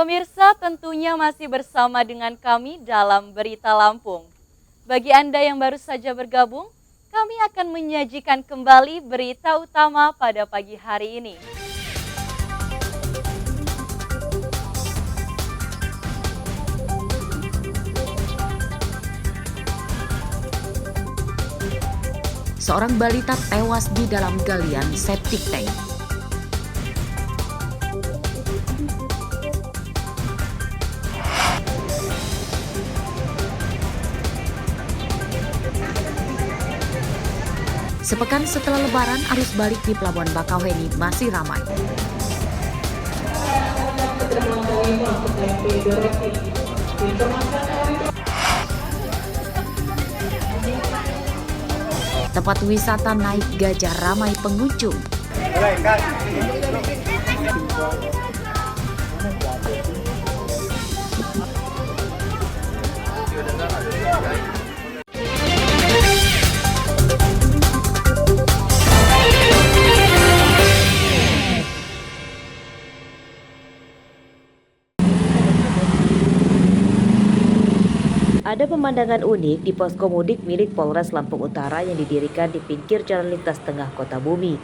Pemirsa, tentunya masih bersama dengan kami dalam Berita Lampung. Bagi Anda yang baru saja bergabung, kami akan menyajikan kembali berita utama pada pagi hari ini. Seorang balita tewas di dalam galian septic tank. Sepekan setelah Lebaran, arus balik di Pelabuhan Bakauheni masih ramai. Tempat wisata naik gajah ramai pengunjung. Ada pemandangan unik di posko mudik milik Polres Lampung Utara yang didirikan di pinggir jalan lintas tengah Kota Bumi.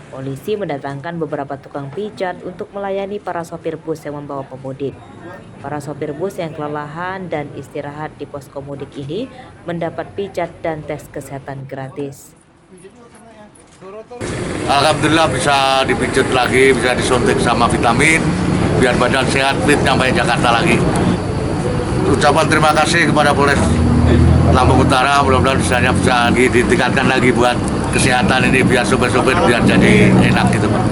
Polisi mendatangkan beberapa tukang pijat untuk melayani para sopir bus yang membawa pemudik. Para sopir bus yang kelelahan dan istirahat di posko mudik ini mendapat pijat dan tes kesehatan gratis. Alhamdulillah bisa dipijat lagi, bisa disuntik sama vitamin, biar badan sehat, fit sampai Jakarta lagi. Ucapan terima kasih kepada Polres Lampung Utara, mudah-mudahan bisa ditingkatkan lagi buat kesehatan ini biar sopir-sopir biar jadi enak gitu Pak.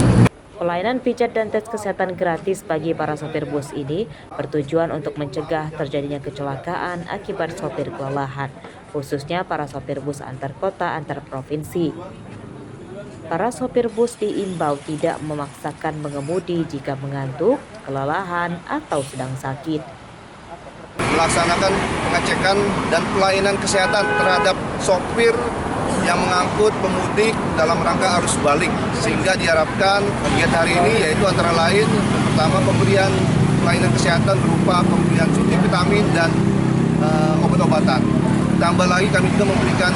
Pelayanan pijat dan tes kesehatan gratis bagi para sopir bus ini bertujuan untuk mencegah terjadinya kecelakaan akibat sopir kelelahan, khususnya para sopir bus antar kota antar provinsi. Para sopir bus diimbau tidak memaksakan mengemudi jika mengantuk, kelelahan, atau sedang sakit. Melaksanakan pengecekan dan pelayanan kesehatan terhadap sopir yang mengangkut pemudik dalam rangka arus balik, sehingga diharapkan kegiatan hari ini yaitu antara lain pertama pemberian pelayanan kesehatan berupa pemberian suntik vitamin dan obat-obatan. Tambah lagi kami juga memberikan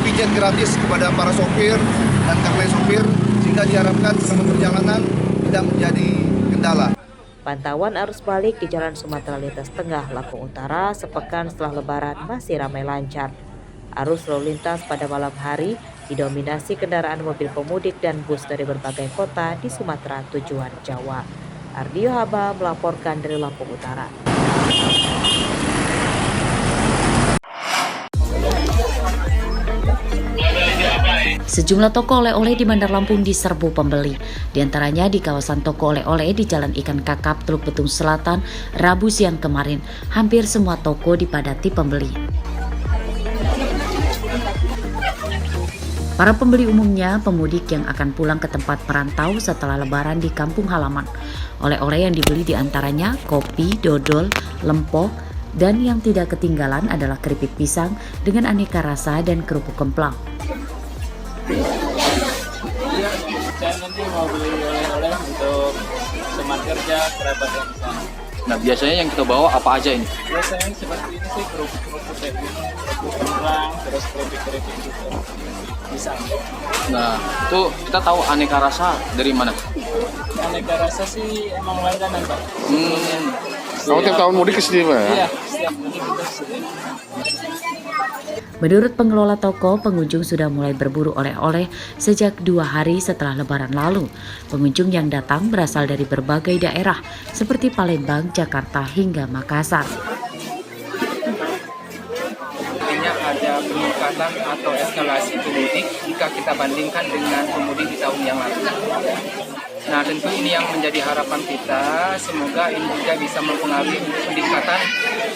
pijat gratis kepada para sopir dan kernet sopir, sehingga diharapkan selama perjalanan tidak menjadi kendala. Pantauan arus balik di Jalan Sumatera Lintas Tengah Lampung Utara sepekan setelah Lebaran masih ramai lancar. Arus lalu lintas pada malam hari didominasi kendaraan mobil pemudik dan bus dari berbagai kota di Sumatera tujuan Jawa. Ardio Haba melaporkan dari Lampung Utara. Sejumlah toko oleh-oleh di Bandar Lampung diserbu pembeli. Di antaranya di kawasan toko oleh-oleh di Jalan Ikan Kakap, Teluk Betung Selatan, Rabu siang kemarin. Hampir semua toko dipadati pembeli. Para pembeli umumnya pemudik yang akan pulang ke tempat merantau setelah Lebaran di kampung halaman. Oleh-oleh yang dibeli di antaranya kopi, dodol, lempok, dan yang tidak ketinggalan adalah keripik pisang dengan aneka rasa dan kerupuk kemplang. Saya nanti mau beli oleh-oleh untuk teman kerja, kerabat yang di sana. Nah, biasanya yang kita bawa apa aja ini? Biasanya seperti ini sih, kerupuk-kerupuk kayak gini, kerupuk kentang, terus keripik-keripik gitu. Bisa. Nah, itu kita tahu aneka rasa dari mana? Aneka rasa sih emang langganan, Pak. Kamu tiap tahun mudik ke sini, Pak? Iya, setiap mudik kita sini. Menurut pengelola toko, pengunjung sudah mulai berburu oleh-oleh sejak 2 hari setelah Lebaran lalu. Pengunjung yang datang berasal dari berbagai daerah seperti Palembang, Jakarta, hingga Makassar. Artinya ada peningkatan atau eskalasi pemudik jika kita bandingkan dengan pemudik di tahun yang lalu. Nah, tentu ini yang menjadi harapan kita, semoga ini juga bisa mempengaruhi untuk peningkatan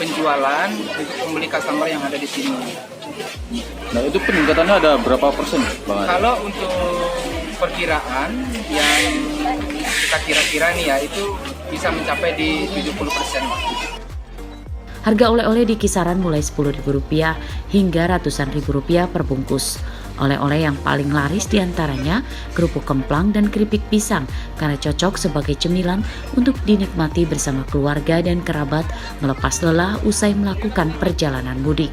penjualan untuk pembeli customer yang ada di sini. Nah, itu peningkatannya ada berapa persen, Bang? Kalau untuk perkiraan yang kita kira-kira nih ya, itu bisa mencapai di 70%. Harga oleh-oleh di kisaran mulai Rp10.000 hingga ratusan ribu rupiah per bungkus. Oleh-oleh yang paling laris diantaranya kerupuk kemplang dan keripik pisang karena cocok sebagai cemilan untuk dinikmati bersama keluarga dan kerabat melepas lelah usai melakukan perjalanan mudik.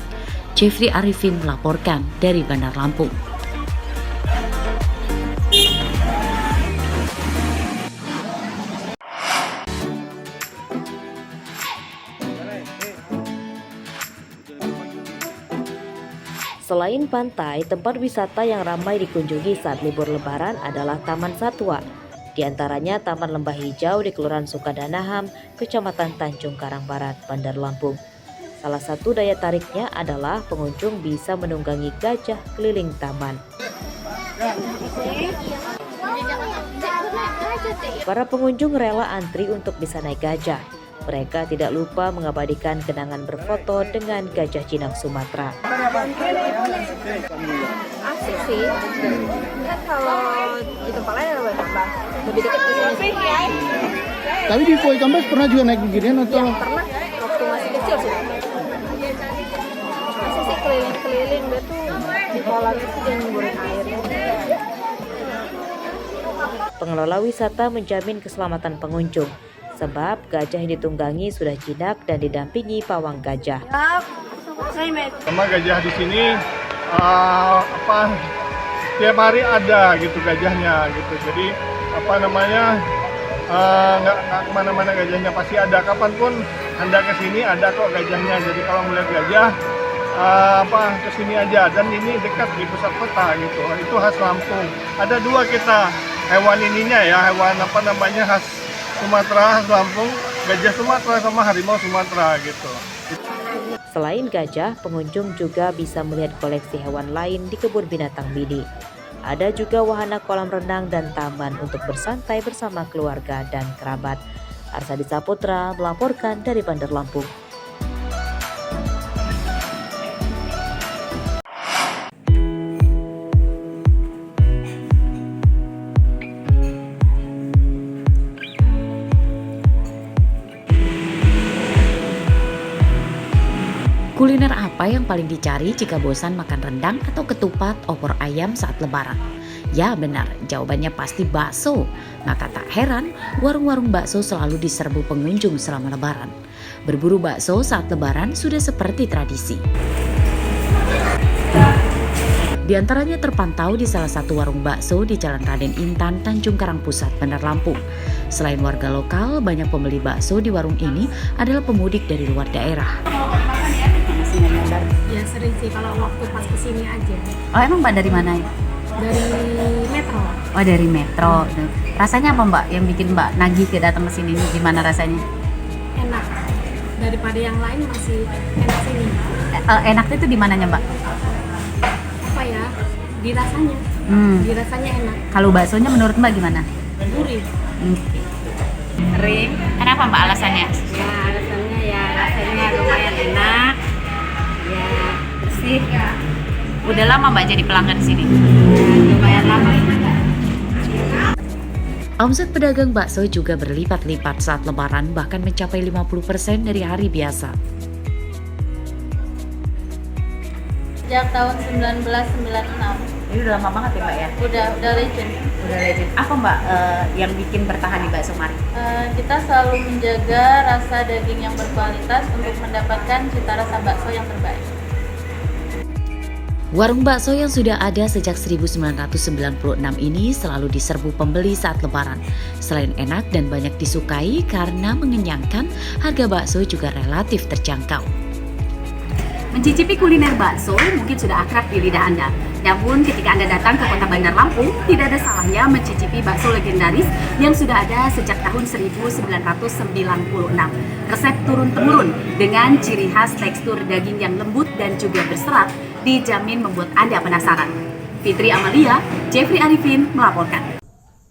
Jeffrey Arifin melaporkan dari Bandar Lampung. Selain pantai, tempat wisata yang ramai dikunjungi saat libur lebaran adalah Taman Satwa. Di antaranya Taman Lembah Hijau di Kelurahan Sukadanaham, Kecamatan Tanjung Karang Barat, Bandar Lampung. Salah satu daya tariknya adalah pengunjung bisa menunggangi gajah keliling taman. Para pengunjung rela antri untuk bisa naik gajah. Mereka tidak lupa mengabadikan kenangan berfoto dengan gajah jinak Sumatera. Asik sih. Kan kalau di tempat lain lebih dekat ke sini. Tapi di Koi Kambas pernah juga naik beginian atau? Ya, pernah waktu masih kecil sih. Masih sih keliling-keliling dia tuh di kolam itu dan nyemburin air. Pengelola wisata menjamin keselamatan pengunjung. Sebab gajah yang ditunggangi sudah jinak dan didampingi pawang gajah. Sama gajah di sini tiap hari ada gitu gajahnya gitu. Jadi nggak kemana-mana gajahnya, pasti ada. Kapanpun Anda kesini ada kok gajahnya. Jadi kalau melihat gajah kesini aja, dan ini dekat di pusat kota gitu. Itu khas Lampung. Ada dua kita hewan ininya ya, hewan khas Sumatera, Lampung, gajah Sumatera sama harimau Sumatera gitu. Selain gajah, pengunjung juga bisa melihat koleksi hewan lain di kebun binatang mini. Ada juga wahana kolam renang dan taman untuk bersantai bersama keluarga dan kerabat. Arsadi Saputra melaporkan dari Bandar Lampung. Kuliner apa yang paling dicari jika bosan makan rendang atau ketupat opor ayam saat lebaran? Ya benar, jawabannya pasti bakso. Maka tak heran, warung-warung bakso selalu diserbu pengunjung selama lebaran. Berburu bakso saat lebaran sudah seperti tradisi. Di antaranya terpantau di salah satu warung bakso di Jalan Raden Intan, Tanjung Karang Pusat, Bandar Lampung. Selain warga lokal, banyak pembeli bakso di warung ini adalah pemudik dari luar daerah. Ya sering sih kalau waktu pas kesini aja. Oh emang Mbak dari mana ya? Dari Metro. Oh dari Metro. Rasanya apa Mbak yang bikin Mbak nagih ke datang ke sini? Gimana rasanya? Enak. Daripada yang lain masih enak sini. Enaknya itu di mananya Mbak? Apa ya? Di rasanya. Di rasanya enak. Kalau baksonya menurut Mbak gimana? Gurih. Okay. Sering. Kenapa Mbak alasannya? Ya alasannya ya rasanya lumayan enak. Ya bersih. Udah lama Mbak jadi pelanggan sini? Lumayan lama. Omset pedagang bakso juga berlipat-lipat saat lebaran, bahkan mencapai 50% dari hari biasa. Sejak tahun 1996. Ini udah lama banget ya Mbak ya? Udah legend. Udah legend. Apa Mbak yang bikin bertahan di bakso Mari? Kita selalu menjaga rasa daging yang berkualitas untuk mendapatkan cita rasa bakso yang terbaik. Warung bakso yang sudah ada sejak 1996 ini selalu diserbu pembeli saat lebaran. Selain enak dan banyak disukai karena mengenyangkan, harga bakso juga relatif terjangkau. Mencicipi kuliner bakso mungkin sudah akrab di lidah Anda. Namun ketika Anda datang ke kota Bandar Lampung, tidak ada salahnya mencicipi bakso legendaris yang sudah ada sejak tahun 1996. Resep turun-temurun dengan ciri khas tekstur daging yang lembut dan juga berserat dijamin membuat Anda penasaran. Fitri Amalia, Jeffrey Arifin melaporkan.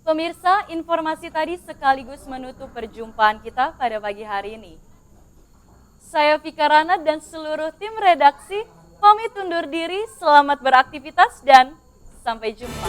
Pemirsa, informasi tadi sekaligus menutup perjumpaan kita pada pagi hari ini. Saya Vika Rana dan seluruh tim redaksi pamit undur diri, selamat beraktivitas dan sampai jumpa.